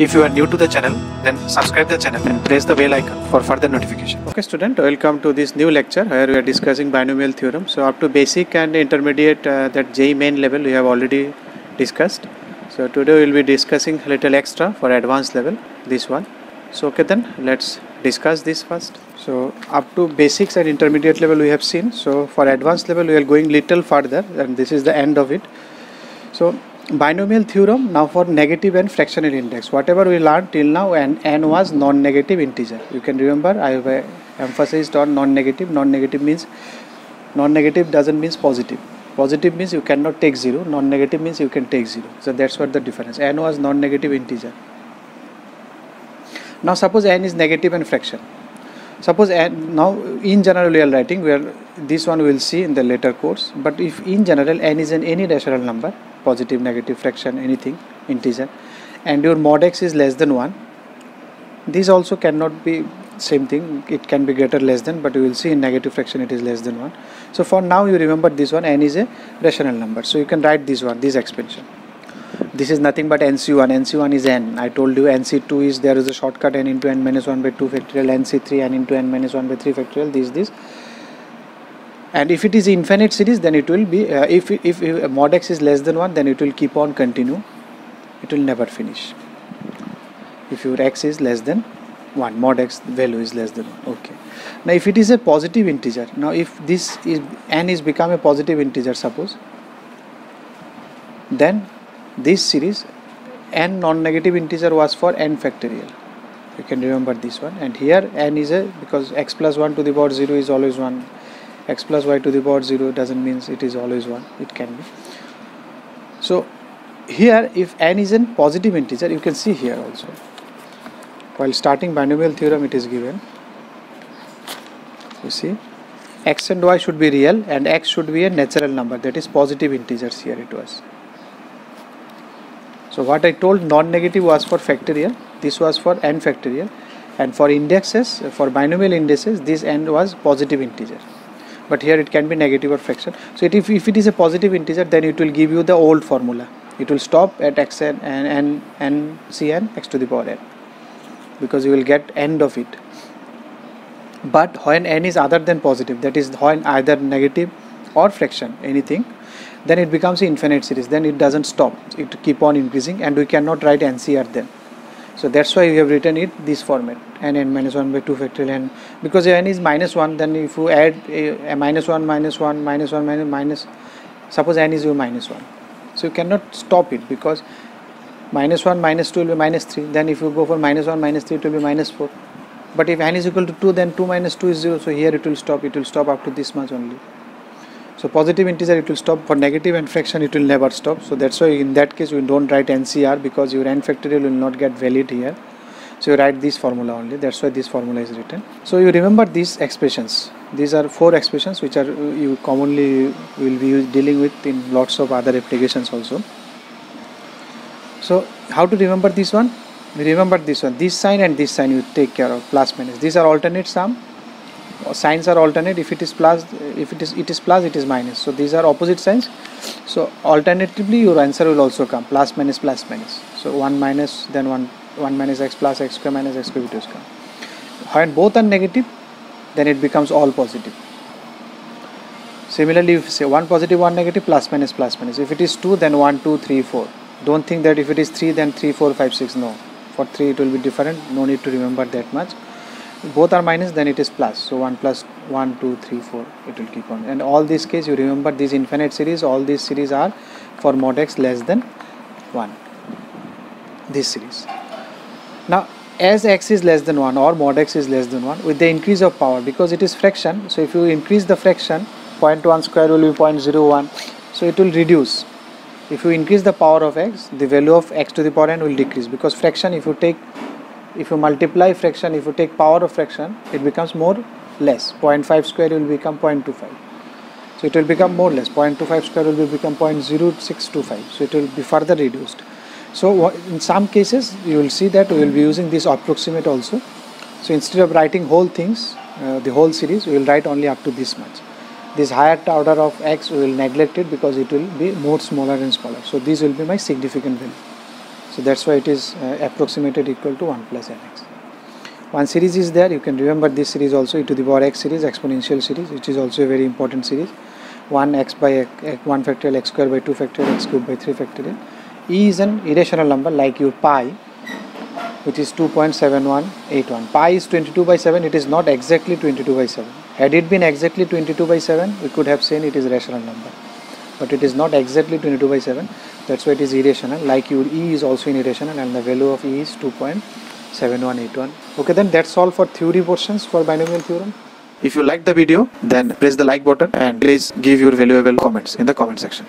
If you are new to the channel, then subscribe the channel and press the bell icon for further notification. Okay student, welcome to this new lecture where we are discussing binomial theorem. So up to basic and intermediate that JEE main level we have already discussed. So today we will be discussing a little extra for advanced level, this one. So okay, then let's discuss this first. So up to basics and intermediate level we have seen. So for advanced level we are going little further, and this is the end of it. So binomial theorem now for negative and fractional index. Whatever we learned till now, and n was non-negative integer. You can remember I have emphasized on non-negative. Non-negative means non-negative doesn't mean positive. Positive means you cannot take 0. Non-negative means you can take 0. So that's what the difference. N was non-negative integer. Now suppose n is negative and fraction. Suppose n, now in general we are writing, where this one we will see in the later course, but if in general n is any rational number, positive, negative, fraction, anything, integer, and your mod x is less than 1, this also cannot be same thing, it can be greater less than, but you will see in negative fraction it is less than 1. So for now you remember this one, n is a rational number, so you can write this one, this expansion. This is nothing but NC1. NC1 is n. I told you NC2 is, there is a shortcut, n into n minus 1 by 2 factorial, NC3 n into n minus 1 by 3 factorial, this. And if it is infinite series, then it will be, if mod x is less than 1, then it will keep on continue. It will never finish. If your x is less than 1, mod x value is less than 1. Okay. Now if it is a positive integer, now if this is, n is become a positive integer, suppose, then this series n non-negative integer was for n factorial. You can remember this one, and here n is a, because x plus 1 to the power 0 is always 1, x plus y to the power 0 doesn't mean it is always 1, it can be. So here if n is a positive integer, you can see here also, while starting binomial theorem it is given, you see x and y should be real and x should be a natural number, that is positive integers. Here it was. So what I told, non-negative was for factorial, this was for n factorial, and for indexes, for binomial indices, this n was positive integer, but here it can be negative or fraction. So if it is a positive integer, then it will give you the old formula. It will stop at x and n cn x to the power n, because you will get end of it. But when n is other than positive, that is when either negative or fraction, anything, then it becomes an infinite series, then it doesn't stop, it keep on increasing, and we cannot write NCR then. So that's why we have written it this format, n minus 1 by 2 factorial n, because n is minus 1, then if you add a minus 1 minus 1 minus 1 minus, suppose n is your minus 1, so you cannot stop it, because minus 1 minus 2 will be minus 3, then if you go for minus 1 minus 3 it will be minus 4, but if n is equal to 2, then 2 minus 2 is 0, so here it will stop up to this much only. So positive integer it will stop, for negative and fraction it will never stop. So that's why in that case we don't write NCR, because your n factorial will not get valid here. So you write this formula only, that's why this formula is written. So you remember these expressions. These are 4 expressions which are you commonly will be dealing with in lots of other applications also. So how to remember this one? Remember this one, this sign and this sign you take care of, plus minus. These are alternate sum. Signs are alternate. If it is plus, it is plus, it is minus. So these are opposite signs. So alternatively your answer will also come, plus minus plus minus. So 1 minus, then 1 minus x plus x square minus x square will come. When both are negative, then it becomes all positive. Similarly, if you say 1 positive 1 negative, plus minus plus minus. If it is 2, then 1 2 3 4. Don't think that if it is 3, then 3 4 5 6. No, for 3 it will be different. No need to remember that much. Both are minus, then it is plus, so 1 plus 1 2 3 4, it will keep on. And all this case you remember these infinite series, all these series are for mod x less than 1, this series. Now as x is less than 1 or mod x is less than 1, with the increase of power, because it is fraction, so if you increase the fraction, 0.1 square will be 0.01, so it will reduce. If you increase the power of x, the value of x to the power n will decrease, because fraction, if you multiply fraction, if you take power of fraction, it becomes more less. 0.5 square will become 0.25. So it will become more less. 0.25 square will become 0.0625. So it will be further reduced. So in some cases you will see that we will be using this approximate also. So instead of writing whole things, the whole series, we will write only up to this much. This higher order of x we will neglect it, because it will be more smaller and smaller. So these will be my significant value. So that's why it is approximated equal to 1 plus nx. One series is there, you can remember this series also, e to the power x series, exponential series, which is also a very important series. 1 x by x, 1 factorial, x square by 2 factorial, x cube by 3 factorial. E is an irrational number like your pi, which is 2.7181. Pi is 22 by 7, it is not exactly 22 by 7. Had it been exactly 22 by 7, we could have seen it is a rational number. But it is not exactly 22 by 7, that's why it is irrational. Like your E is also irrational, and the value of E is 2.7181. Okay, then that's all for theory portions for binomial theorem. If you liked the video, then press the like button and please give your valuable comments in the comment section.